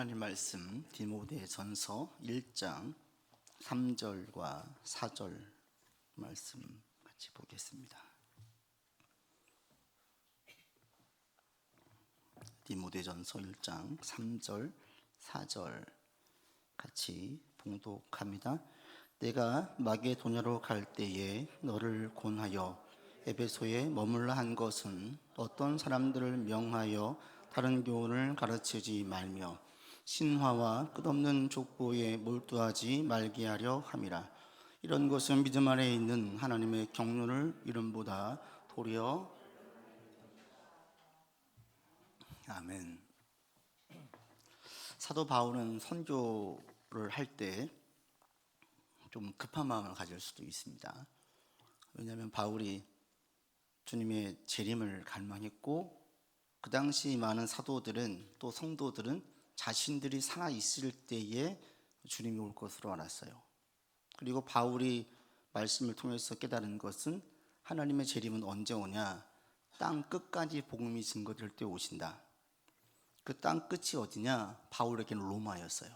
하나님 말씀 디모데전서 1장 3절과 4절 말씀 같이 보겠습니다. 디모데전서 1장 3절 4절 같이 봉독합니다. 내가 마게도냐로 갈 때에 너를 권하여 에베소에 머물라 한 것은 어떤 사람들을 명하여 다른 교훈을 가르치지 말며 신화와 끝없는 족보에 몰두하지 말게 하려 함이라. 이런 것은 믿음 안에 있는 하나님의 경륜을 이름보다 도리어. 아멘. 사도 바울은 선교를 할 때 좀 급한 마음을 가질 수도 있습니다. 왜냐하면 바울이 주님의 재림을 갈망했고, 그 당시 많은 사도들은, 또 성도들은 자신들이 살아 있을 때에 주님이 올 것으로 알았어요. 그리고 바울이 말씀을 통해서 깨달은 것은 하나님의 재림은 언제 오냐? 땅 끝까지 복음이 증거될 때 오신다. 그 땅 끝이 어디냐? 바울에게는 로마였어요.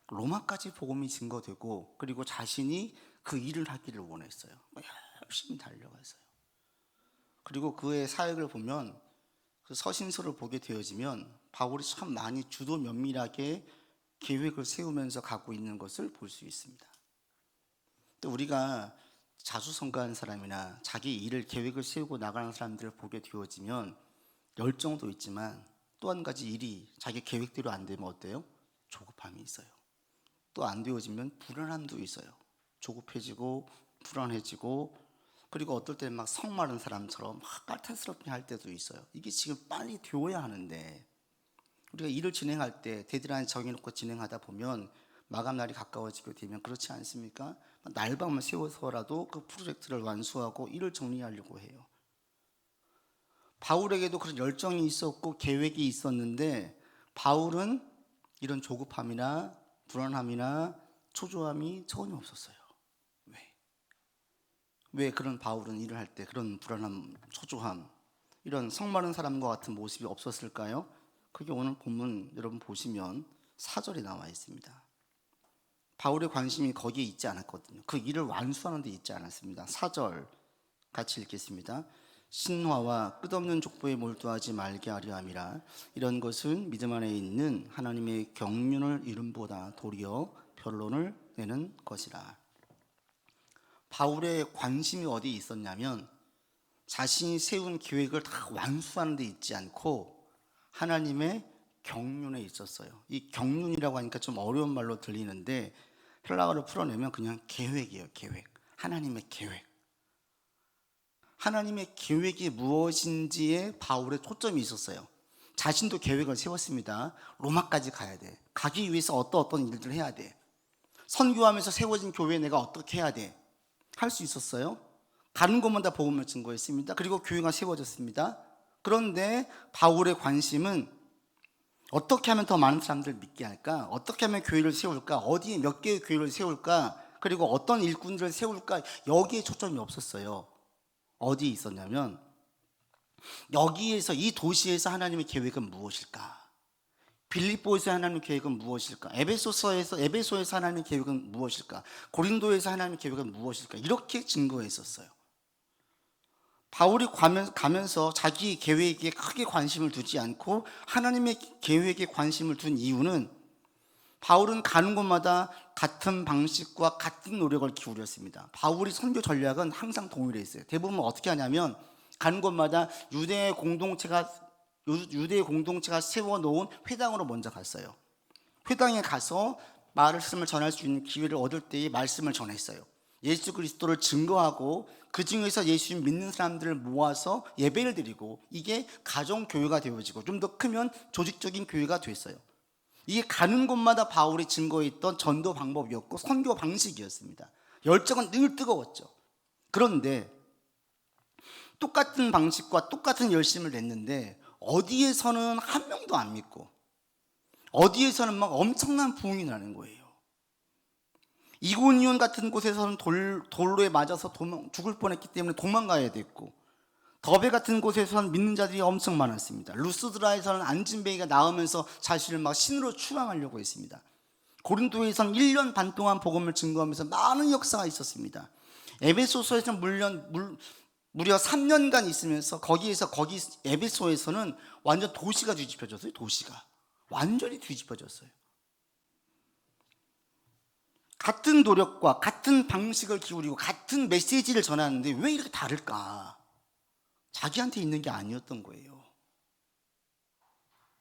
로마까지 복음이 증거되고, 그리고 자신이 그 일을 하기를 원했어요. 열심히 달려갔어요. 그리고 그의 사역을 보면, 그 서신서를 보게 되어지면 바울이 참 많이 주도 면밀하게 계획을 세우면서 가고 있는 것을 볼 수 있습니다. 또 우리가 자수성가하는 사람이나 자기 일을 계획을 세우고 나가는 사람들을 보게 되어지면 열정도 있지만, 또 한 가지 일이 자기 계획대로 안 되면 어때요? 조급함이 있어요. 또 안 되어지면 불안함도 있어요. 조급해지고 불안해지고, 그리고 어떨 때는 막 성마른 사람처럼 막 까탈스럽게 할 때도 있어요. 이게 지금 빨리 되어야 하는데, 우리가 일을 진행할 때 데드라인 정해놓고 진행하다 보면 마감날이 가까워지게 되면 그렇지 않습니까? 날밤을 세워서라도 그 프로젝트를 완수하고 일을 정리하려고 해요. 바울에게도 그런 열정이 있었고 계획이 있었는데, 바울은 이런 조급함이나 불안함이나 초조함이 전혀 없었어요. 왜 그런 바울은 일을 할 때 그런 불안함, 초조함, 이런 성마른 사람과 같은 모습이 없었을까요? 그게 오늘 본문 여러분 보시면 4절에 나와 있습니다. 바울의 관심이 거기에 있지 않았거든요. 그 일을 완수하는 데 있지 않았습니다. 4절 같이 읽겠습니다. 신화와 끝없는 족보에 몰두하지 말게 하려 함이라. 이런 것은 믿음 안에 있는 하나님의 경륜을 이름보다 도리어 변론을 내는 것이라. 바울의 관심이 어디에 있었냐면, 자신이 세운 계획을 다 완수하는 데 있지 않고 하나님의 경륜에 있었어요. 이 경륜이라고 하니까 좀 어려운 말로 들리는데, 헬라어로 풀어내면 그냥 계획이에요. 계획. 하나님의 계획. 하나님의 계획이 무엇인지에 바울의 초점이 있었어요. 자신도 계획을 세웠습니다. 로마까지 가야 돼. 가기 위해서 어떤 일들을 해야 돼. 선교하면서 세워진 교회에 내가 어떻게 해야 돼. 할 수 있었어요. 가는 곳마다 복음을 증거했습니다. 그리고 교회가 세워졌습니다. 그런데 바울의 관심은 어떻게 하면 더 많은 사람들을 믿게 할까? 어떻게 하면 교회를 세울까? 어디에 몇 개의 교회를 세울까? 그리고 어떤 일꾼들을 세울까? 여기에 초점이 없었어요. 어디에 있었냐면, 여기에서, 이 도시에서 하나님의 계획은 무엇일까? 빌립보에서 하나님의 계획은 무엇일까? 에베소에서 하나님의 계획은 무엇일까? 고린도에서 하나님의 계획은 무엇일까? 이렇게 증거했었어요. 바울이 가면서 자기 계획에 크게 관심을 두지 않고 하나님의 계획에 관심을 둔 이유는, 바울은 가는 곳마다 같은 방식과 같은 노력을 기울였습니다. 바울이 선교 전략은 항상 동일했어요. 대부분 어떻게 하냐면, 가는 곳마다 유대의 공동체가 세워놓은 회당으로 먼저 갔어요. 회당에 가서 말씀을 전할 수 있는 기회를 얻을 때에 말씀을 전했어요. 예수 그리스도를 증거하고, 그 중에서 예수님 믿는 사람들을 모아서 예배를 드리고, 이게 가정교회가 되어지고, 좀 더 크면 조직적인 교회가 됐어요. 이게 가는 곳마다 바울이 증거했던 전도 방법이었고 선교 방식이었습니다. 열정은 늘 뜨거웠죠. 그런데 똑같은 방식과 똑같은 열심을 냈는데, 어디에서는 한 명도 안 믿고, 어디에서는 막 엄청난 부흥이 나는 거예요. 이고니온 같은 곳에서는 돌로에 맞아서 죽을 뻔했기 때문에 도망가야 됐고, 더베 같은 곳에서는 믿는 자들이 엄청 많았습니다. 루스드라에서는 안진뱅이가 나오면서 자신을 막 신으로 추앙하려고 했습니다. 고린도에서는 1년 반 동안 복음을 증거하면서 많은 역사가 있었습니다. 에베소서에서는 무려 3년간 있으면서 거기 에베소에서는 완전 도시가 뒤집혀졌어요. 도시가 완전히 뒤집혀졌어요. 같은 노력과 같은 방식을 기울이고 같은 메시지를 전하는데 왜 이렇게 다를까? 자기한테 있는 게 아니었던 거예요.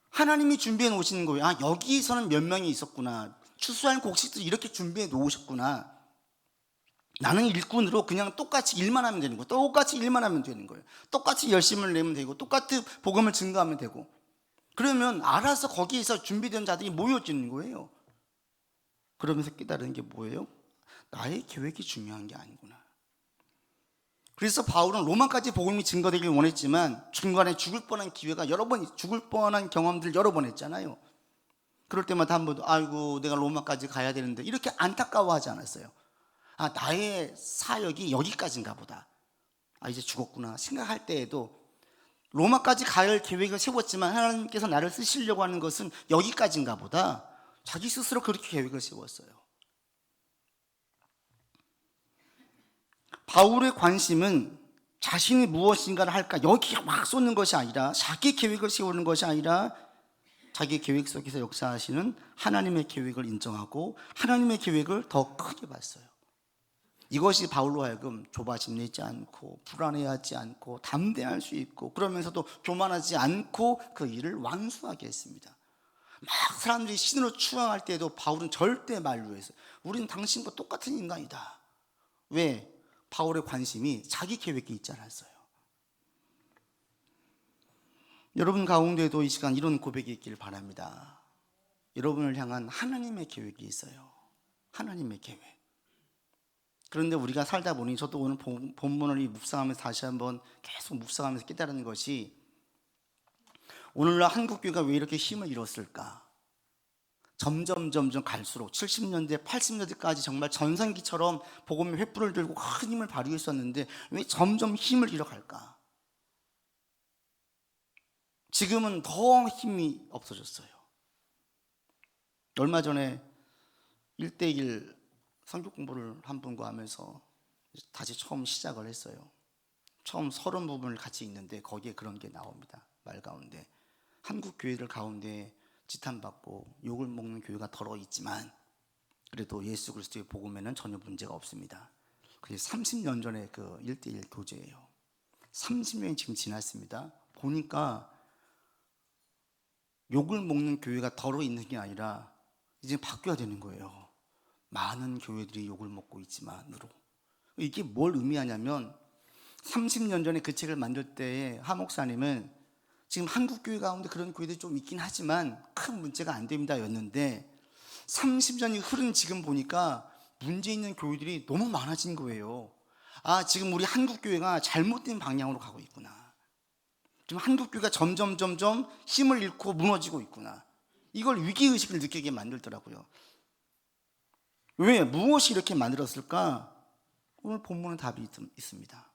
하나님이 준비해 놓으시는 거예요. 아, 여기서는 몇 명이 있었구나. 추수할 곡식도 이렇게 준비해 놓으셨구나. 나는 일꾼으로 그냥 똑같이 일만 하면 되는 거예요. 똑같이 일만 하면 되는 거예요. 똑같이 열심을 내면 되고 똑같이 복음을 증거하면 되고, 그러면 알아서 거기에서 준비된 자들이 모여지는 거예요. 그러면서 깨달은 게 뭐예요? 나의 계획이 중요한 게 아니구나. 그래서 바울은 로마까지 복음이 증거되길 원했지만 중간에 죽을 뻔한 기회가 여러 번, 죽을 뻔한 경험들 여러 번 했잖아요. 그럴 때마다 한 번도 아이고 내가 로마까지 가야 되는데 이렇게 안타까워하지 않았어요. 아, 나의 사역이 여기까지인가 보다. 아, 이제 죽었구나 생각할 때에도 로마까지 갈 계획을 세웠지만 하나님께서 나를 쓰시려고 하는 것은 여기까지인가 보다. 자기 스스로 그렇게 계획을 세웠어요. 바울의 관심은 자신이 무엇인가를 할까 여기에 막 쏟는 것이 아니라, 자기 계획을 세우는 것이 아니라 자기 계획 속에서 역사하시는 하나님의 계획을 인정하고 하나님의 계획을 더 크게 봤어요. 이것이 바울로 하여금 조바심 내지 않고 불안해하지 않고 담대할 수 있고 그러면서도 교만하지 않고 그 일을 완수하게 했습니다. 막 사람들이 신으로 추앙할 때도 바울은 절대 만류했어요. 우리는 당신과 똑같은 인간이다. 왜? 바울의 관심이 자기 계획이 있지 않았어요. 여러분 가운데도 이 시간 이런 고백이 있기를 바랍니다. 여러분을 향한 하나님의 계획이 있어요. 하나님의 계획. 그런데 우리가 살다 보니, 저도 오늘 본문을 묵상하면서 다시 한번 계속 묵상하면서 깨달은 것이, 오늘날 한국교회가 왜 이렇게 힘을 잃었을까? 점점 갈수록 70년대, 80년대까지 정말 전성기처럼 복음의 횃불을 들고 큰 힘을 발휘했었는데 왜 점점 힘을 잃어갈까? 지금은 더 힘이 없어졌어요. 얼마 전에 1대1 성교 공부를 한 분과 하면서 다시 처음 시작을 했어요. 처음 30부분을 같이 읽는데 거기에 그런 게 나옵니다. 말 가운데 한국 교회들 가운데 지탄받고 욕을 먹는 교회가 더러 있지만 그래도 예수 그리스도의 복음에는 전혀 문제가 없습니다. 그게 30년 전에 그 1대1 교제예요. 30년이 지금 지났습니다. 보니까 욕을 먹는 교회가 더러 있는 게 아니라 이제 바뀌어야 되는 거예요. 많은 교회들이 욕을 먹고 있지만으로. 이게 뭘 의미하냐면 30년 전에 그 책을 만들 때에 하 목사님은 지금 한국 교회 가운데 그런 교회들이 좀 있긴 하지만 큰 문제가 안 됩니다 였는데, 30년이 흐른 지금 보니까 문제 있는 교회들이 너무 많아진 거예요. 아, 지금 우리 한국 교회가 잘못된 방향으로 가고 있구나. 지금 한국 교회가 점점 힘을 잃고 무너지고 있구나. 이걸 위기의식을 느끼게 만들더라고요. 왜? 무엇이 이렇게 만들었을까? 오늘 본문은 답이 있습니다.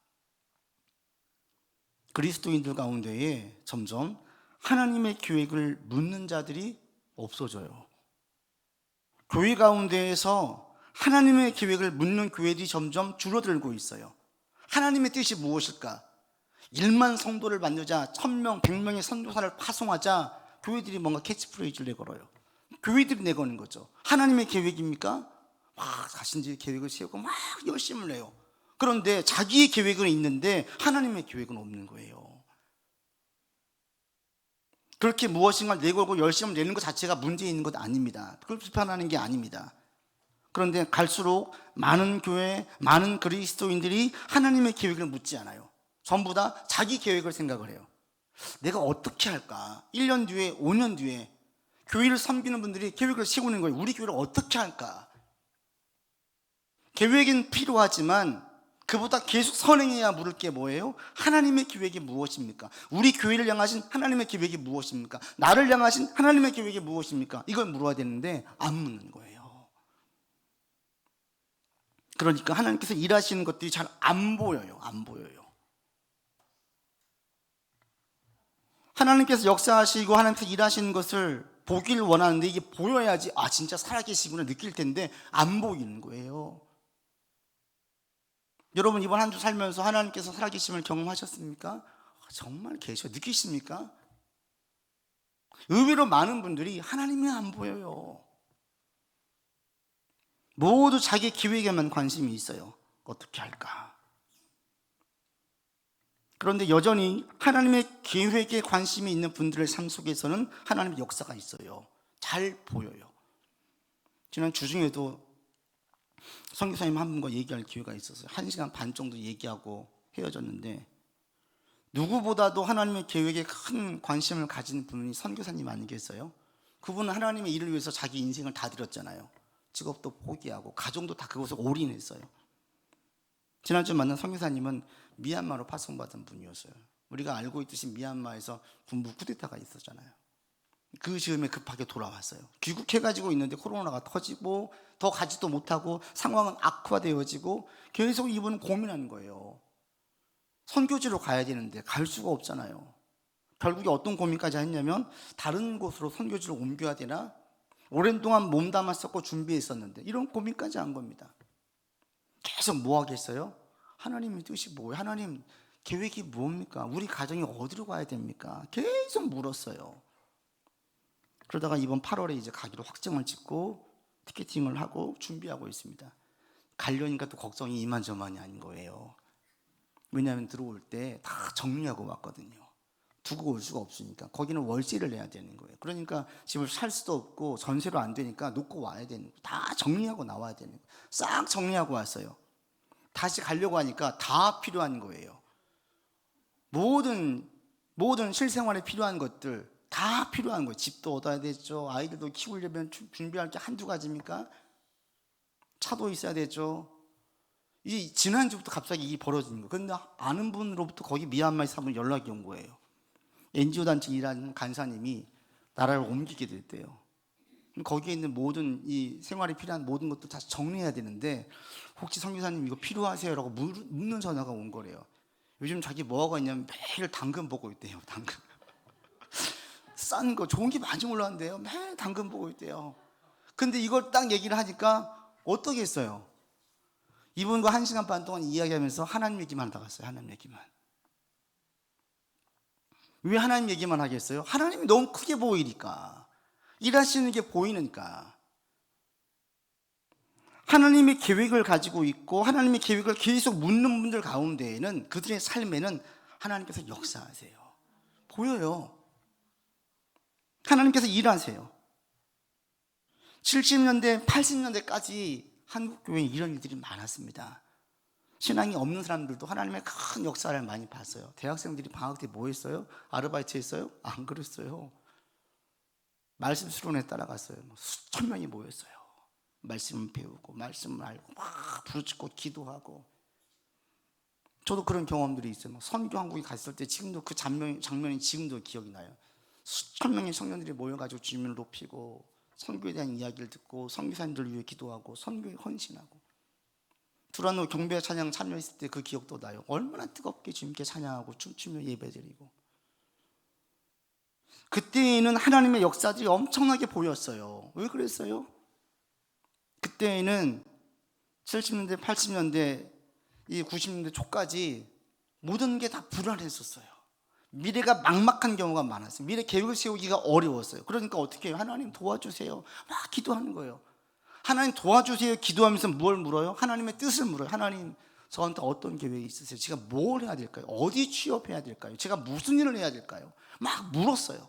그리스도인들 가운데에 점점 하나님의 계획을 묻는 자들이 없어져요. 교회 가운데에서 하나님의 계획을 묻는 교회들이 점점 줄어들고 있어요. 하나님의 뜻이 무엇일까? 1만 성도를 만들자, 1000명, 100명의 선교사를 파송하자, 교회들이 뭔가 캐치프레이즈를 내걸어요. 교회들이 내거는 거죠. 하나님의 계획입니까? 막 자신들의 계획을 세우고 막 열심을 내요. 그런데 자기의 계획은 있는데 하나님의 계획은 없는 거예요. 그렇게 무엇인가를 내걸고 열심을 내는 것 자체가 문제 있는 것 아닙니다. 그걸 비판하는 게 아닙니다. 그런데 갈수록 많은 교회, 많은 그리스도인들이 하나님의 계획을 묻지 않아요. 전부 다 자기 계획을 생각을 해요. 내가 어떻게 할까? 1년 뒤에, 5년 뒤에 교회를 섬기는 분들이 계획을 세우는 거예요. 우리 교회를 어떻게 할까? 계획은 필요하지만 그보다 계속 선행해야 물을 게 뭐예요? 하나님의 계획이 무엇입니까? 우리 교회를 향하신 하나님의 계획이 무엇입니까? 나를 향하신 하나님의 계획이 무엇입니까? 이걸 물어야 되는데 안 묻는 거예요. 그러니까 하나님께서 일하시는 것들이 잘 안 보여요. 안 보여요. 하나님께서 역사하시고 하나님께서 일하시는 것을 보길 원하는데 이게 보여야지 진짜 살아계시구나 느낄 텐데 안 보이는 거예요. 여러분 이번 한 주 살면서 하나님께서 살아계심을 경험하셨습니까? 정말 계셔 느끼십니까? 의외로 많은 분들이 하나님이 안 보여요. 모두 자기 계획에만 관심이 있어요. 어떻게 할까? 그런데 여전히 하나님의 계획에 관심이 있는 분들의 삶 속에서는 하나님의 역사가 있어요. 잘 보여요. 지난 주중에도 선교사님 한 분과 얘기할 기회가 있었어요. 1시간 반 정도 얘기하고 헤어졌는데 누구보다도 하나님의 계획에 큰 관심을 가진 분이 선교사님 아니겠어요? 그분은 하나님의 일을 위해서 자기 인생을 다 드렸잖아요. 직업도 포기하고 가정도 다 그것에 올인했어요. 지난주 만난 선교사님은 미얀마로 파송받은 분이었어요. 우리가 알고 있듯이 미얀마에서 군부 쿠데타가 있었잖아요. 그 즈음에 급하게 돌아왔어요. 귀국해가지고 있는데 코로나가 터지고 더 가지도 못하고 상황은 악화되어지고 계속 이분은 고민하는 거예요. 선교지로 가야 되는데 갈 수가 없잖아요. 결국에 어떤 고민까지 했냐면 다른 곳으로 선교지를 옮겨야 되나? 오랜 동안 몸담았었고 준비했었는데 이런 고민까지 한 겁니다. 계속 뭐 하겠어요? 하나님의 뜻이 뭐예요? 하나님 계획이 뭡니까? 우리 가정이 어디로 가야 됩니까? 계속 물었어요. 그러다가 이번 8월에 이제 가기로 확정을 짓고 티켓팅을 하고 준비하고 있습니다. 가려니까 또 걱정이 이만저만이 아닌 거예요. 왜냐하면 들어올 때 다 정리하고 왔거든요. 두고 올 수가 없으니까. 거기는 월세를 내야 되는 거예요. 그러니까 집을 살 수도 없고 전세로 안 되니까 놓고 와야 되는 거예요. 다 정리하고 나와야 되는 거예요. 싹 정리하고 왔어요. 다시 가려고 하니까 다 필요한 거예요. 모든 실생활에 필요한 것들 다 필요한 거예요. 집도 얻어야 되죠. 아이들도 키우려면 준비할 게 한두 가지입니까? 차도 있어야 되죠. 이 지난주부터 갑자기 일이 벌어지는 거예요. 그런데 아는 분으로부터 거기 미얀마에 사는 연락이 온 거예요. NGO 단체 일하는 간사님이 나라를 옮기게 됐대요. 거기에 있는 모든 이 생활에 필요한 모든 것도 다 정리해야 되는데 혹시 선교사님 이거 필요하세요? 라고 묻는 전화가 온 거래요. 요즘 자기 뭐가 있냐면 매일 당근 보고 있대요. 당근 싼 거 좋은 게 많이 올라왔는데요. 매일 당근 보고 있대요. 근데 이걸 딱 얘기를 하니까 어떻게 했어요? 이분과 1시간 반 동안 이야기하면서 하나님 얘기만 하다 갔어요. 하나님 얘기만. 왜 하나님 얘기만 하겠어요? 하나님이 너무 크게 보이니까. 일하시는 게 보이니까. 하나님의 계획을 가지고 있고 하나님의 계획을 계속 묻는 분들 가운데에는 그들의 삶에는 하나님께서 역사하세요. 보여요. 하나님께서 일하세요. 70년대, 80년대까지 한국 교회에 이런 일들이 많았습니다. 신앙이 없는 사람들도 하나님의 큰 역사를 많이 봤어요. 대학생들이 방학 때 뭐 했어요? 아르바이트 했어요? 안 그랬어요. 말씀 수련회 따라갔어요. 수천 명이 모였어요. 말씀을 배우고 말씀을 알고 막 부르짖고 기도하고. 저도 그런 경험들이 있어요. 선교 한국에 갔을 때 지금도 그 장면이 지금도 기억이 나요. 수천 명의 청년들이 모여가지고 주님을 높이고 선교에 대한 이야기를 듣고 선교사님들을 위해 기도하고 선교에 헌신하고. 두란노 경배 찬양 참여했을 때 그 기억도 나요. 얼마나 뜨겁게 주님께 찬양하고 춤추며 예배드리고. 그때에는 하나님의 역사들이 엄청나게 보였어요. 왜 그랬어요? 그때에는 70년대, 80년대, 이 90년대 초까지 모든 게 다 불안했었어요. 미래가 막막한 경우가 많았어요. 미래 계획을 세우기가 어려웠어요. 그러니까 어떻게 해요? 하나님 도와주세요. 막 기도하는 거예요. 하나님 도와주세요 기도하면서 뭘 물어요? 하나님의 뜻을 물어요. 하나님 저한테 어떤 계획이 있으세요? 제가 뭘 해야 될까요? 어디 취업해야 될까요? 제가 무슨 일을 해야 될까요? 막 물었어요.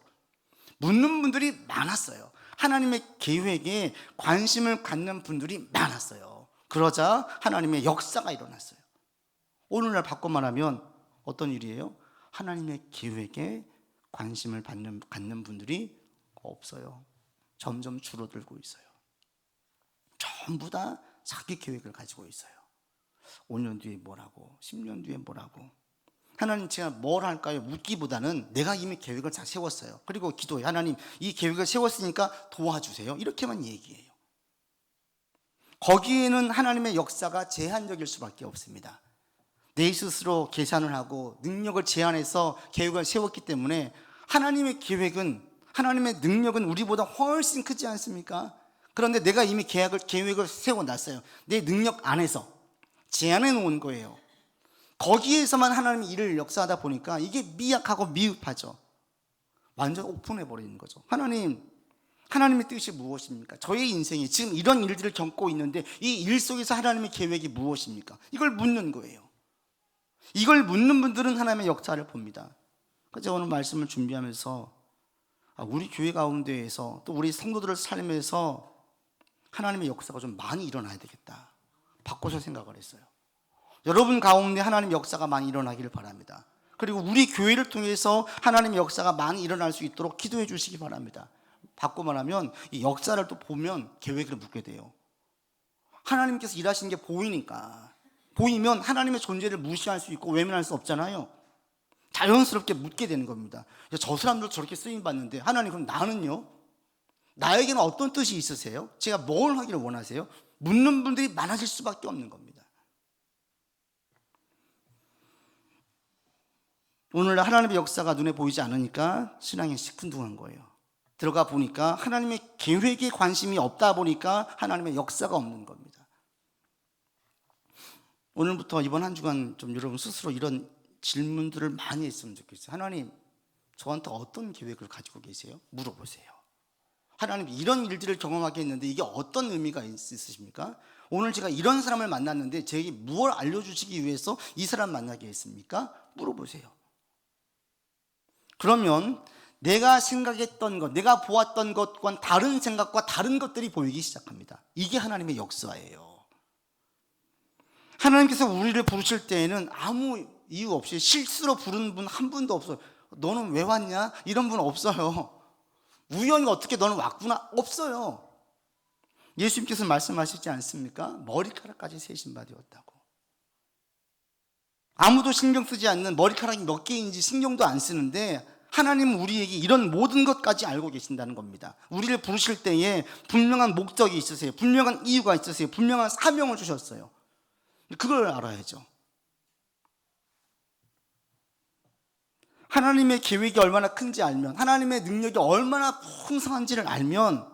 묻는 분들이 많았어요. 하나님의 계획에 관심을 갖는 분들이 많았어요. 그러자 하나님의 역사가 일어났어요. 오늘날 바꿔 말하면 어떤 일이에요? 하나님의 계획에 관심을 갖는 분들이 없어요. 점점 줄어들고 있어요. 전부 다 자기 계획을 가지고 있어요. 5년 뒤에 뭐라고, 10년 뒤에 뭐라고. 하나님 제가 뭘 할까요? 묻기보다는 내가 이미 계획을 다 세웠어요. 그리고 기도해. 하나님 이 계획을 세웠으니까 도와주세요. 이렇게만 얘기해요. 거기에는 하나님의 역사가 제한적일 수밖에 없습니다. 내 스스로 계산을 하고 능력을 제한해서 계획을 세웠기 때문에 하나님의 계획은, 하나님의 능력은 우리보다 훨씬 크지 않습니까? 그런데 내가 이미 계획을 세워놨어요. 내 능력 안에서 제안해 놓은 거예요. 거기에서만 하나님이 일을 역사하다 보니까 이게 미약하고 미흡하죠. 완전 오픈해 버리는 거죠. 하나님의 뜻이 무엇입니까? 저의 인생에 지금 이런 일들을 겪고 있는데 이 일 속에서 하나님의 계획이 무엇입니까? 이걸 묻는 거예요. 이걸 묻는 분들은 하나님의 역사를 봅니다. 그래서 오늘 말씀을 준비하면서 우리 교회 가운데에서 또 우리 성도들의 삶에서 하나님의 역사가 좀 많이 일어나야 되겠다, 바꿔서 생각을 했어요. 여러분 가운데 하나님의 역사가 많이 일어나기를 바랍니다. 그리고 우리 교회를 통해서 하나님의 역사가 많이 일어날 수 있도록 기도해 주시기 바랍니다. 바꿔 말하면 이 역사를 또 보면 계획을 묻게 돼요. 하나님께서 일하시는 게 보이니까, 보이면 하나님의 존재를 무시할 수 있고 외면할 수 없잖아요. 자연스럽게 묻게 되는 겁니다. 저 사람들 저렇게 쓰임 받는데 하나님, 그럼 나는요? 나에게는 어떤 뜻이 있으세요? 제가 뭘 하기를 원하세요? 묻는 분들이 많아질 수밖에 없는 겁니다. 오늘 하나님의 역사가 눈에 보이지 않으니까 신앙이 시큰둥한 거예요. 들어가 보니까 하나님의 계획에 관심이 없다 보니까 하나님의 역사가 없는 겁니다. 오늘부터 이번 한 주간 좀 여러분 스스로 이런 질문들을 많이 했으면 좋겠어요. 하나님, 저한테 어떤 계획을 가지고 계세요? 물어보세요. 하나님, 이런 일들을 경험하게 했는데 이게 어떤 의미가 있으십니까? 오늘 제가 이런 사람을 만났는데 제게 무엇을 알려주시기 위해서 이 사람 만나게 했습니까? 물어보세요. 그러면 내가 생각했던 것, 내가 보았던 것과는 다른 생각과 다른 것들이 보이기 시작합니다. 이게 하나님의 역사예요. 하나님께서 우리를 부르실 때에는 아무 이유 없이 실수로 부르는 분 한 분도 없어요. 너는 왜 왔냐? 이런 분 없어요. 우연히 어떻게 너는 왔구나? 없어요. 예수님께서 말씀하시지 않습니까? 머리카락까지 세신 바 되었다고. 아무도 신경 쓰지 않는 머리카락이 몇 개인지 신경도 안 쓰는데 하나님은 우리에게 이런 모든 것까지 알고 계신다는 겁니다. 우리를 부르실 때에 분명한 목적이 있으세요. 분명한 이유가 있으세요. 분명한 사명을 주셨어요. 그걸 알아야죠. 하나님의 계획이 얼마나 큰지 알면, 하나님의 능력이 얼마나 풍성한지를 알면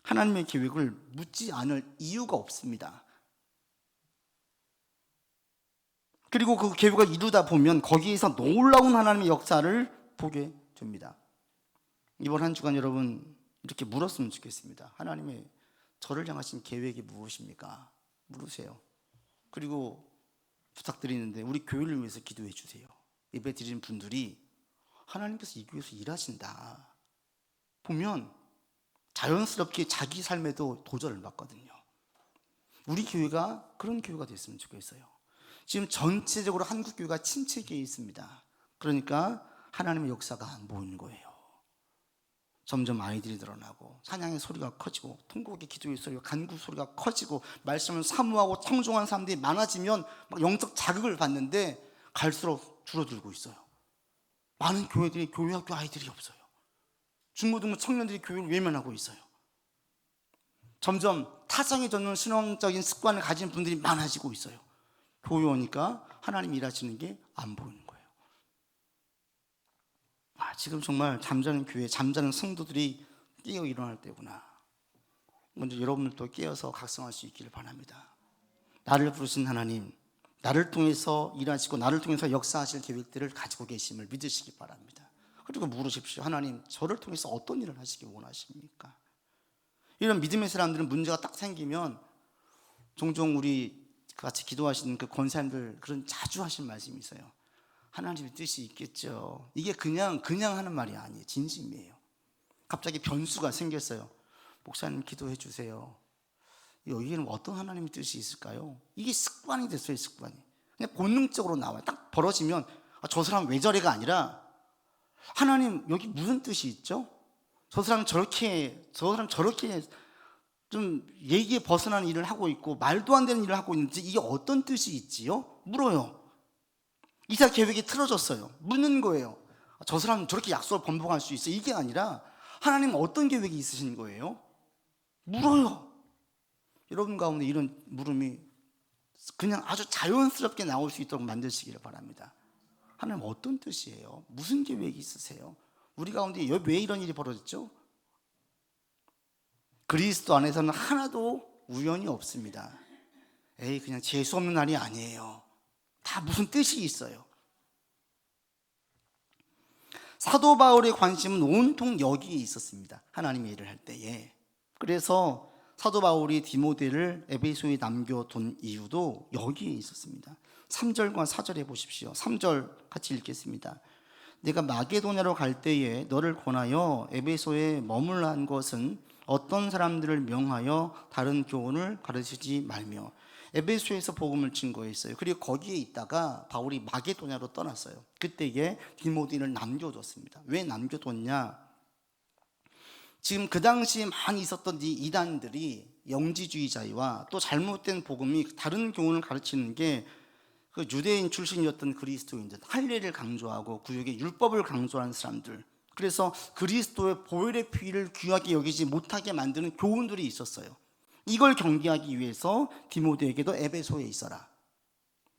하나님의 계획을 묻지 않을 이유가 없습니다. 그리고 그 계획을 이루다 보면 거기에서 놀라운 하나님의 역사를 보게 됩니다. 이번 한 주간 여러분 이렇게 물었으면 좋겠습니다. 하나님의 저를 향하신 계획이 무엇입니까? 물으세요. 그리고 부탁드리는데 우리 교회를 위해서 기도해 주세요. 예배 드리는 분들이 하나님께서 이 교회에서 일하신다 보면 자연스럽게 자기 삶에도 도전을 받거든요. 우리 교회가 그런 교회가 됐으면 좋겠어요. 지금 전체적으로 한국 교회가 침체기에 있습니다. 그러니까 하나님의 역사가 안 보이는 거예요. 점점 아이들이 늘어나고 찬양의 소리가 커지고 통곡의 기도의 소리가, 간구 소리가 커지고 말씀을 사모하고 청종한 사람들이 많아지면 막 영적 자극을 받는데 갈수록 줄어들고 있어요. 많은 교회들이 교회학교 아이들이 없어요. 중고등부 청년들이 교회를 외면하고 있어요. 점점 타성에 젖는 신앙적인 습관을 가진 분들이 많아지고 있어요. 교회 오니까 하나님 일하시는 게 안 보이는 거예요. 지금 정말 잠자는 교회, 잠자는 성도들이 깨어 일어날 때구나. 먼저 여러분들도 깨어서 각성할 수 있기를 바랍니다. 나를 부르신 하나님, 나를 통해서 일하시고 나를 통해서 역사하실 계획들을 가지고 계심을 믿으시기 바랍니다. 그리고 물으십시오. 하나님, 저를 통해서 어떤 일을 하시기 원하십니까? 이런 믿음의 사람들은 문제가 딱 생기면 종종 우리 같이 기도하시는 그 권사님들 그런 자주 하신 말씀이 있어요. 하나님의 뜻이 있겠죠. 이게 그냥 하는 말이 아니에요. 진심이에요. 갑자기 변수가 생겼어요. 목사님 기도해 주세요. 여기에는 어떤 하나님의 뜻이 있을까요? 이게 습관이 됐어요. 습관이. 그냥 본능적으로 나와요. 딱 벌어지면 저 사람 왜 저래가 아니라 하나님 여기 무슨 뜻이 있죠? 저 사람 저렇게 좀 얘기에 벗어나는 일을 하고 있고 말도 안 되는 일을 하고 있는데 이게 어떤 뜻이 있지요? 물어요. 이사 계획이 틀어졌어요. 묻는 거예요. 저 사람은 저렇게 약속을 번복할 수 있어? 이게 아니라 하나님은 어떤 계획이 있으신 거예요? 물어요. 여러분 가운데 이런 물음이 그냥 아주 자연스럽게 나올 수 있도록 만드시기를 바랍니다. 하나님 어떤 뜻이에요? 무슨 계획이 있으세요? 우리 가운데 왜 이런 일이 벌어졌죠? 그리스도 안에서는 하나도 우연이 없습니다. 그냥 재수 없는 날이 아니에요. 다 무슨 뜻이 있어요. 사도 바울의 관심은 온통 여기에 있었습니다. 하나님의 일을 할 때에. 그래서 사도 바울이 디모데를 에베소에 남겨둔 이유도 여기에 있었습니다. 3절과 4절에 보십시오. 3절 같이 읽겠습니다. 내가 마게도냐로 갈 때에 너를 권하여 에베소에 머물라 한 것은 어떤 사람들을 명하여 다른 교훈을 가르치지 말며. 에베소에서 복음을 증거했어요. 그리고 거기에 있다가 바울이 마게도냐로 떠났어요. 그때에 디모데를 남겨뒀습니다. 왜 남겨뒀냐? 지금 그 당시에 많이 있었던 이 이단들이 영지주의자와 또 잘못된 복음이 다른 교훈을 가르치는 게 그 유대인 출신이었던 그리스도인들, 할례를 강조하고 구약의 율법을 강조하는 사람들, 그래서 그리스도의 보혈의 피를 귀하게 여기지 못하게 만드는 교훈들이 있었어요. 이걸 경계하기 위해서 디모데에게도 에베소에 있어라.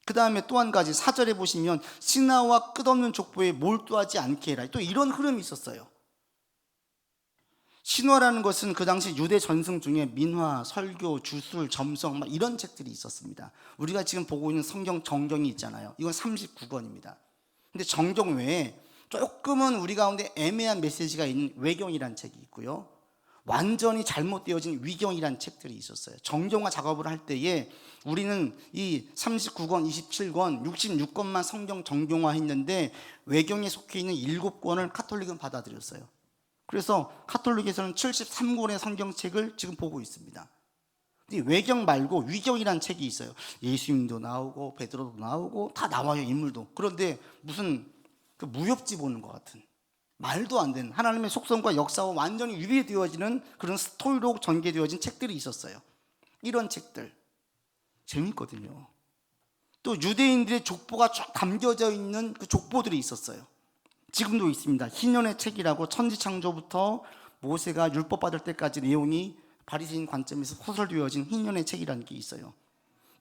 그 다음에 또 한 가지 4절에 보시면 신하와 끝없는 족보에 몰두하지 않게 해라. 또 이런 흐름이 있었어요. 신화라는 것은 그 당시 유대 전승 중에 민화, 설교, 주술, 점성 막 이런 책들이 있었습니다. 우리가 지금 보고 있는 성경 정경이 있잖아요. 이건 39권입니다. 근데 정경 외에 조금은 우리 가운데 애매한 메시지가 있는 외경이라는 책이 있고요. 완전히 잘못되어진 위경이라는 책들이 있었어요. 정경화 작업을 할 때에 우리는 이 39권, 27권, 66권만 성경 정경화했는데 외경에 속해 있는 7권을 카톨릭은 받아들였어요. 그래서 카톨릭에서는 73권의 성경책을 지금 보고 있습니다. 외경 말고 위경이라는 책이 있어요. 예수님도 나오고 베드로도 나오고 다 나와요, 인물도. 그런데 무슨 그 무협지 보는 것 같은, 말도 안 되는 하나님의 속성과 역사와 완전히 위배되어지는 그런 스토리로 전개되어진 책들이 있었어요. 이런 책들 재밌거든요. 또 유대인들의 족보가 쭉 담겨져 있는 그 족보들이 있었어요. 지금도 있습니다. 희년의 책이라고 천지창조부터 모세가 율법 받을 때까지 내용이 바리새인 관점에서 소설되어진 희년의 책이라는 게 있어요.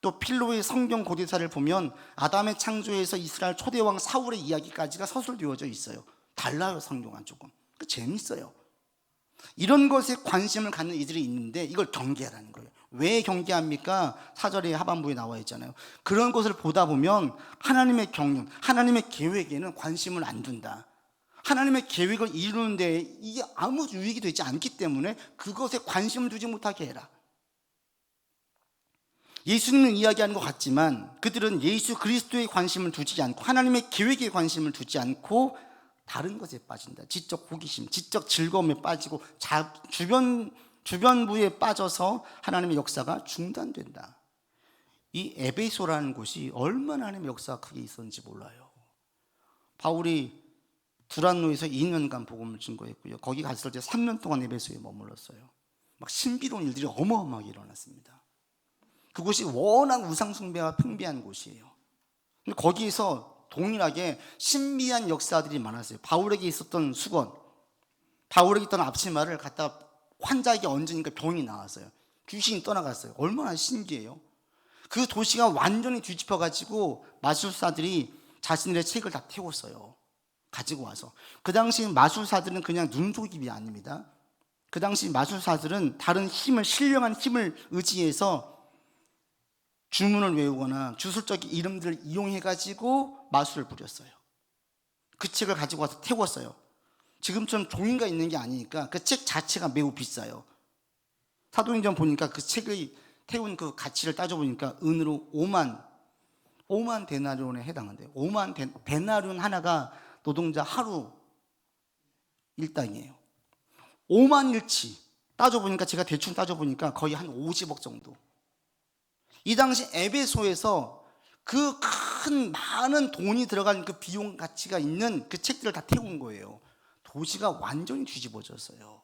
또 필로의 성경 고대사를 보면 아담의 창조에서 이스라엘 초대왕 사울의 이야기까지가 서술되어져 있어요. 달라요, 성경은 조금. 재밌어요. 이런 것에 관심을 갖는 이들이 있는데 이걸 경계하라는 거예요. 왜 경계합니까? 4절의 하반부에 나와 있잖아요. 그런 것을 보다 보면 하나님의 경륜, 하나님의 계획에는 관심을 안 둔다. 하나님의 계획을 이루는데 이게 아무 유익이 되지 않기 때문에 그것에 관심을 두지 못하게 해라. 예수님은 이야기하는 것 같지만 그들은 예수 그리스도에 관심을 두지 않고 하나님의 계획에 관심을 두지 않고 다른 것에 빠진다. 지적 호기심, 지적 즐거움에 빠지고 주변부에 빠져서 하나님의 역사가 중단된다. 이 에베소라는 곳이 얼마나 하나님의 역사가 크게 있었는지 몰라요. 바울이 두란노에서 2년간 복음을 증거했고요. 거기 갔을 때 3년 동안 에베소에 머물렀어요. 막 신비로운 일들이 어마어마하게 일어났습니다. 그곳이 워낙 우상숭배와 팽배한 곳이에요. 근데 거기에서 동일하게 신비한 역사들이 많았어요. 바울에게 있었던 수건, 바울에게 있던 앞치마를 갖다 환자에게 얹으니까 병이 나왔어요. 귀신이 떠나갔어요. 얼마나 신기해요. 그 도시가 완전히 뒤집혀가지고 마술사들이 자신들의 책을 다 태웠어요. 가지고 와서. 그 당시 마술사들은 그냥 눈속임이 아닙니다. 그 당시 마술사들은 다른 힘을, 신령한 힘을 의지해서 주문을 외우거나 주술적 이름들을 이용해가지고 마술을 부렸어요. 그 책을 가지고 와서 태웠어요. 지금처럼 종이가 있는 게 아니니까 그 책 자체가 매우 비싸요. 사도행전 보니까 그 책을 태운 그 가치를 따져보니까 은으로 5만 데나리온에 해당한대요. 5만 데나리온 하나가 노동자 하루 일당이에요. 5만 일치 따져보니까, 제가 대충 따져보니까 거의 한 50억 정도. 이 당시 에베소에서 그 큰 많은 돈이 들어간 그 비용 가치가 있는 그 책들을 다 태운 거예요. 도시가 완전히 뒤집어졌어요.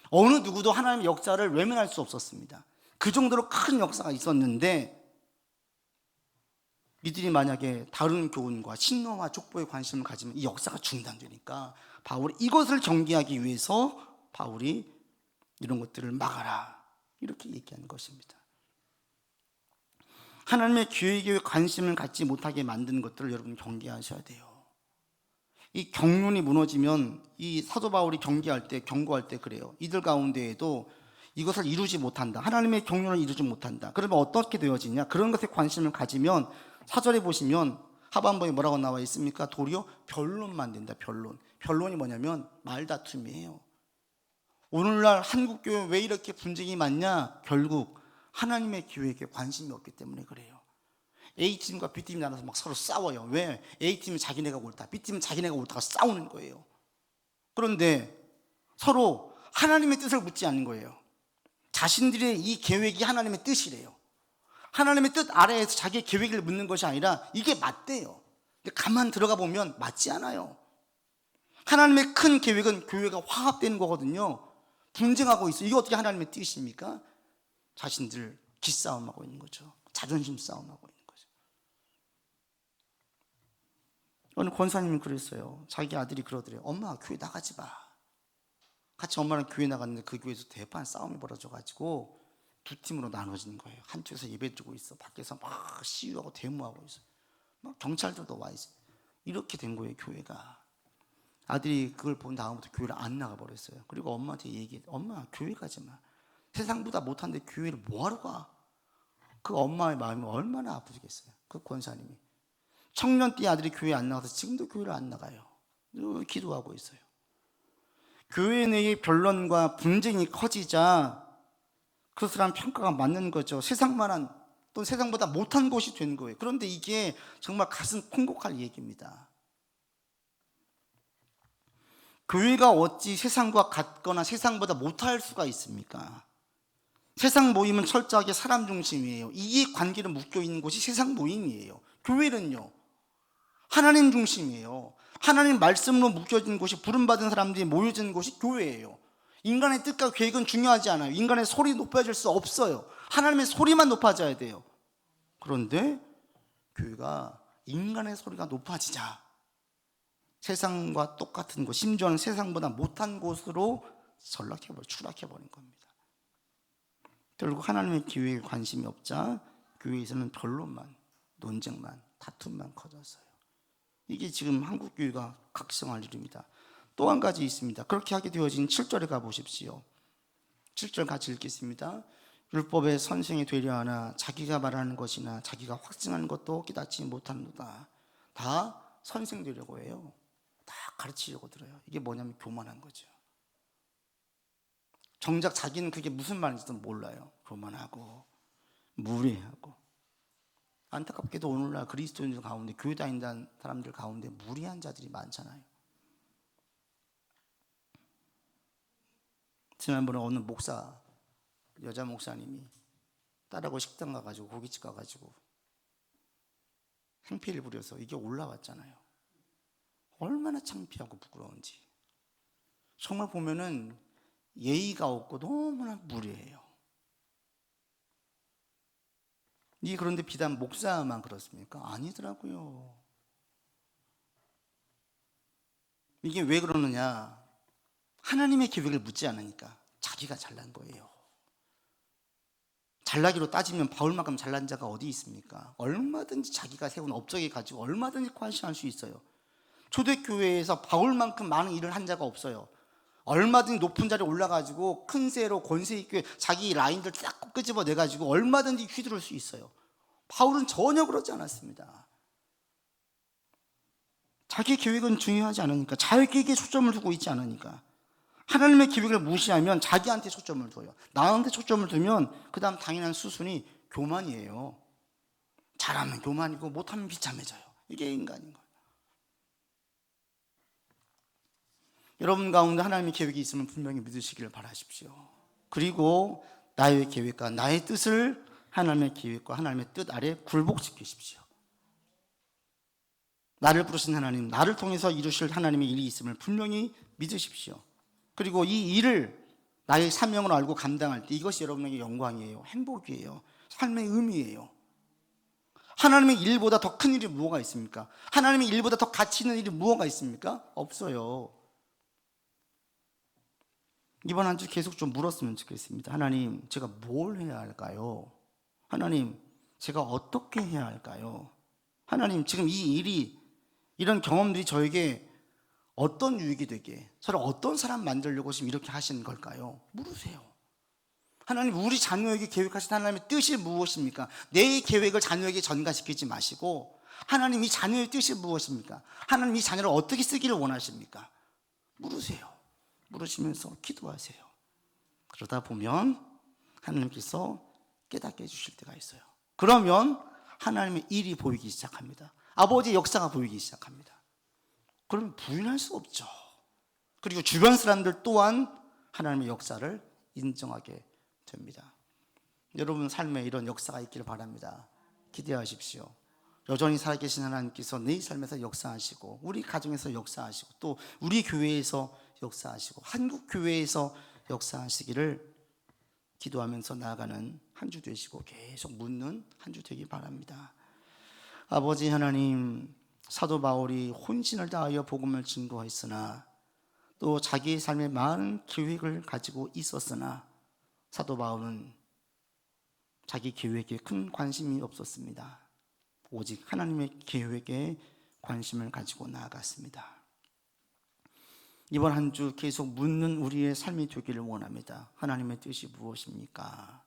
어느 누구도 하나님의 역사를 외면할 수 없었습니다. 그 정도로 큰 역사가 있었는데 이들이 만약에 다른 교훈과 신화와 족보에 관심을 가지면 이 역사가 중단되니까 바울이 이것을 경계하기 위해서 바울이 이런 것들을 막아라 이렇게 얘기하는 것입니다. 하나님의 계획에 관심을 갖지 못하게 만드는 것들을 여러분 경계하셔야 돼요. 이 경륜이 무너지면 이 사도 바울이 경고할 때 그래요. 이들 가운데에도 이것을 이루지 못한다. 하나님의 경륜을 이루지 못한다. 그러면 어떻게 되어지냐? 그런 것에 관심을 가지면 4절에 보시면 하반부에 뭐라고 나와 있습니까? 도리어 변론만 된다. 변론. 변론이 뭐냐면 말다툼이에요. 오늘날 한국교회 왜 이렇게 분쟁이 많냐? 결국 하나님의 교회에게 관심이 없기 때문에 그래요. A팀과 B팀이 나눠서 막 서로 싸워요. 왜? A팀은 자기네가 옳다, B팀은 자기네가 옳다가 싸우는 거예요. 그런데 서로 하나님의 뜻을 묻지 않는 거예요. 자신들의 이 계획이 하나님의 뜻이래요. 하나님의 뜻 아래에서 자기의 계획을 묻는 것이 아니라 이게 맞대요. 근데 가만 들어가 보면 맞지 않아요. 하나님의 큰 계획은 교회가 화합되는 거거든요. 분쟁하고 있어요. 이게 어떻게 하나님의 뜻입니까? 자신들 기싸움하고 있는 거죠. 자존심 싸움하고 있는 거죠. 어느 권사님이 그랬어요. 자기 아들이 그러더래요. 엄마 교회 나가지 마. 같이 엄마랑 교회 나갔는데 그 교회에서 대판 싸움이 벌어져가지고 두 팀으로 나눠진 거예요. 한쪽에서 예배 드리고 있어. 밖에서 막 시위하고 데모하고 있어. 막 경찰들도 와 있어. 이렇게 된 거예요, 교회가. 아들이 그걸 본 다음부터 교회를 안 나가버렸어요. 그리고 엄마한테 얘기해. 엄마 교회 가지 마. 세상보다 못한데 교회를 뭐하러 가? 그 엄마의 마음이 얼마나 아프겠어요. 그 권사님이. 청년 때 아들이 교회 안 나가서 지금도 교회를 안 나가요. 늘 기도하고 있어요. 교회 내의 변론과 분쟁이 커지자 그 사람 평가가 맞는 거죠. 세상만한 또 세상보다 못한 곳이 된 거예요. 그런데 이게 정말 가슴 콩곡할 얘기입니다. 교회가 어찌 세상과 같거나 세상보다 못할 수가 있습니까? 세상 모임은 철저하게 사람 중심이에요. 이해관계를 묶여 있는 곳이 세상 모임이에요. 교회는요, 하나님 중심이에요. 하나님 말씀으로 묶여진 곳이, 부름받은 사람들이 모여진 곳이 교회예요. 인간의 뜻과 계획은 중요하지 않아요. 인간의 소리 높아질 수 없어요. 하나님의 소리만 높아져야 돼요. 그런데 교회가 인간의 소리가 높아지자 세상과 똑같은 곳, 심지어는 세상보다 못한 곳으로 추락해버린 겁니다. 결국 하나님의 기회에 관심이 없자 교회에서는 변론만, 논쟁만, 다툼만 커졌어요. 이게 지금 한국 교회가 각성할 일입니다. 또 한 가지 있습니다. 그렇게 하게 되어진 7절에 가보십시오. 7절 같이 읽겠습니다. 율법의 선생이 되려 하나 자기가 말하는 것이나 자기가 확증하는 것도 깨닫지 못하는도다. 다 선생 되려고 해요. 다 가르치려고 들어요. 이게 뭐냐면 교만한 거죠. 정작 자기는 그게 무슨 말인지도 몰라요. 교만하고 무례하고. 안타깝게도 오늘날 그리스도인들 가운데, 교회 다닌다는 사람들 가운데 무례한 자들이 많잖아요. 지난번에 어느 여자 목사님이 딸하고 식당 가가지고, 고깃집 가가지고 행패를 부려서 이게 올라왔잖아요. 얼마나 창피하고 부끄러운지. 정말 보면은 예의가 없고 너무나 무례해요. 이게 그런데 비단 목사만 그렇습니까? 아니더라고요. 이게 왜 그러느냐? 하나님의 계획을 묻지 않으니까. 자기가 잘난 거예요. 잘나기로 따지면 바울만큼 잘난 자가 어디 있습니까? 얼마든지 자기가 세운 업적에 가지고 얼마든지 과시할 수 있어요. 초대교회에서 바울만큼 많은 일을 한 자가 없어요. 얼마든지 높은 자리에 올라가지고 큰 세로 권세 있게 자기 라인들 딱 끄집어내가지고 얼마든지 휘두를 수 있어요. 바울은 전혀 그러지 않았습니다. 자기 계획은 중요하지 않으니까, 자기에게 초점을 두고 있지 않으니까. 하나님의 계획을 무시하면 자기한테 초점을 둬요. 나한테 초점을 두면 그 다음 당연한 수순이 교만이에요. 잘하면 교만이고 못하면 비참해져요. 이게 인간인 거예요. 여러분 가운데 하나님의 계획이 있으면 분명히 믿으시기를 바라십시오. 그리고 나의 계획과 나의 뜻을 하나님의 계획과 하나님의 뜻 아래 굴복시키십시오. 나를 부르신 하나님, 나를 통해서 이루실 하나님의 일이 있음을 분명히 믿으십시오. 그리고 이 일을 나의 사명으로 알고 감당할 때 이것이 여러분에게 영광이에요. 행복이에요. 삶의 의미예요. 하나님의 일보다 더 큰 일이 무엇가 있습니까? 하나님의 일보다 더 가치 있는 일이 무엇가 있습니까? 없어요. 이번 한 주 계속 좀 물었으면 좋겠습니다. 하나님, 제가 뭘 해야 할까요? 하나님, 제가 어떻게 해야 할까요? 하나님, 지금 이 일이, 이런 경험들이 저에게 어떤 유익이 되게, 서로 어떤 사람 만들려고 지금 이렇게 하시는 걸까요? 물으세요. 하나님, 우리 자녀에게 계획하신 하나님의 뜻이 무엇입니까? 내 계획을 자녀에게 전가시키지 마시고, 하나님, 이 자녀의 뜻이 무엇입니까? 하나님, 이 자녀를 어떻게 쓰기를 원하십니까? 물으세요. 물으시면서 기도하세요. 그러다 보면 하나님께서 깨닫게 해주실 때가 있어요. 그러면 하나님의 일이 보이기 시작합니다. 아버지의 역사가 보이기 시작합니다. 그러면 부인할 수 없죠. 그리고 주변 사람들 또한 하나님의 역사를 인정하게 됩니다. 여러분 삶에 이런 역사가 있기를 바랍니다. 기대하십시오. 여전히 살아계신 하나님께서 내 삶에서 역사하시고, 우리 가정에서 역사하시고, 또 우리 교회에서 역사하시고, 한국 교회에서 역사하시기를 기도하면서 나아가는 한 주 되시고, 계속 묻는 한 주 되기 바랍니다. 아버지 하나님, 사도 바울이 혼신을 다하여 복음을 증거했으나 또 자기의 삶에 많은 계획을 가지고 있었으나 사도 바울은 자기 계획에 큰 관심이 없었습니다. 오직 하나님의 계획에 관심을 가지고 나아갔습니다. 이번 한 주 계속 묻는 우리의 삶이 되기를 원합니다. 하나님의 뜻이 무엇입니까?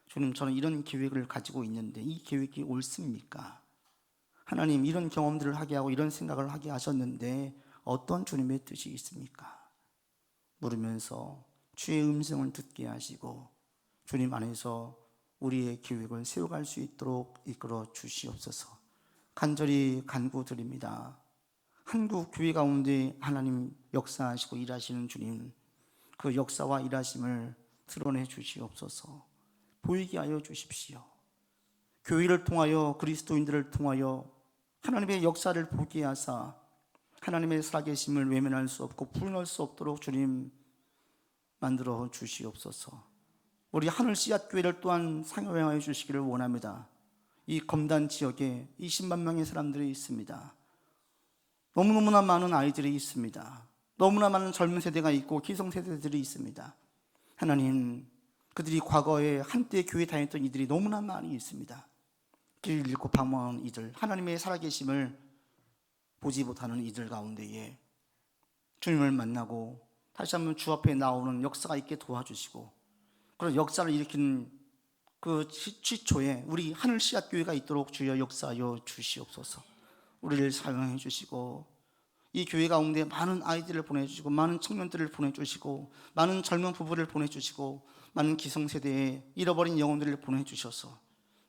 주님, 저는 이런 계획을 가지고 있는데 이 계획이 옳습니까? 하나님, 이런 경험들을 하게 하고 이런 생각을 하게 하셨는데 어떤 주님의 뜻이 있습니까? 물으면서 주의 음성을 듣게 하시고 주님 안에서 우리의 계획을 세워갈 수 있도록 이끌어 주시옵소서. 간절히 간구드립니다. 한국 교회 가운데 하나님 역사하시고 일하시는 주님, 그 역사와 일하심을 드러내 주시옵소서. 보이게 하여 주십시오. 교회를 통하여, 그리스도인들을 통하여 하나님의 역사를 보게 하사 하나님의 살아계심을 외면할 수 없고 부인할 수 없도록 주님 만들어 주시옵소서. 우리 하늘 씨앗 교회를 또한 상용하여 주시기를 원합니다. 이 검단 지역에 20만 명의 사람들이 있습니다. 너무너무나 많은 아이들이 있습니다. 너무나 많은 젊은 세대가 있고 기성세대들이 있습니다. 하나님, 그들이 과거에 한때 교회 다녔던 이들이 너무나 많이 있습니다. 길 잃고 방황하는 이들, 하나님의 살아계심을 보지 못하는 이들 가운데에 주님을 만나고 다시 한번 주 앞에 나오는 역사가 있게 도와주시고, 그런 역사를 일으키는 그 시초에 우리 하늘 씨앗 교회가 있도록 주여 역사하여 주시옵소서. 우리를 사용해 주시고, 이 교회 가운데 많은 아이들을 보내주시고, 많은 청년들을 보내주시고, 많은 젊은 부부를 보내주시고, 많은 기성세대에 잃어버린 영혼들을 보내주셔서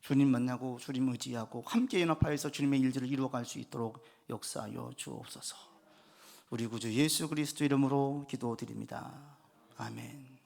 주님 만나고 주님 의지하고 함께 연합하여서 주님의 일들을 이루어갈 수 있도록 역사하여 주옵소서. 우리 구주 예수 그리스도 이름으로 기도드립니다. 아멘.